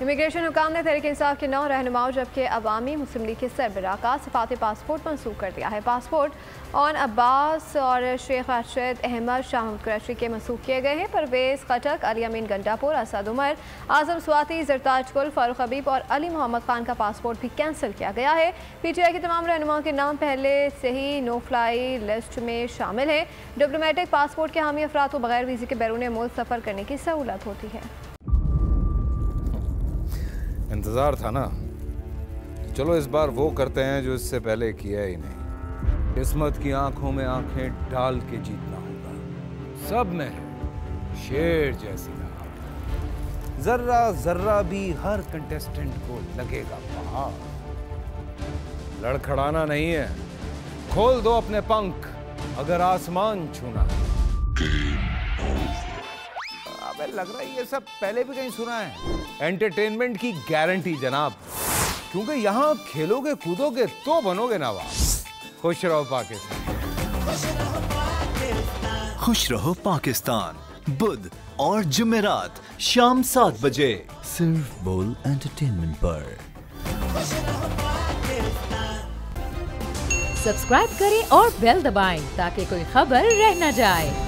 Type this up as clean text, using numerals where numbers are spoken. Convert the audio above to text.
Immigration हुकाम ने तहरीक इंसाफ के 9 रहनुमाओं जबकि अवामी मुस्लिम लीग के सरबराह का सफाती पासपोर्ट मंसूख कर दिया है। पासपोर्ट ऑन अब्बास और शेख राशिद अहमद शाह महमूद कुरैशी के मंसूख किए गए हैं। परवेज़ खटक, अली अमीन गंडापुर, असद उमर, आजम स्वाति, जरताज कुल, फारूक हबीब और अली मोहम्मद खान का पासपोर्ट भी कैंसिल किया गया है। PTI के तमाम रहनुमाओं के नाम पहले से ही नो फ्लाई लिस्ट में शामिल है। डिप्लोमेटिक पासपोर्ट के हामी अफराद को बगैर वीज़े के बैरून मुल्क सफ़र करने की सहूलत होती है। इंतजार था ना, चलो इस बार वो करते हैं जो इससे पहले किया ही नहीं। किस्मत की आंखों में आंखें डाल के जीतना होगा। सब में है शेर जैसी राह, जर्रा जर्रा भी हर कंटेस्टेंट को लगेगा पहाड़। लड़खड़ाना नहीं है, खोल दो अपने पंख अगर आसमान छूना है। अबे लग रहा है ये सब पहले भी कहीं सुना है। एंटरटेनमेंट की गारंटी जनाब, क्योंकि यहाँ खेलोगे कूदोगे तो बनोगे नवाब। खुश रहो पाकिस्तान। खुश रहो पाकिस्तान बुध और जुमेरात शाम 7 बजे सिर्फ बोल एंटरटेनमेंट पर। सब्सक्राइब करें और बेल दबाएं ताकि कोई खबर रह न जाए।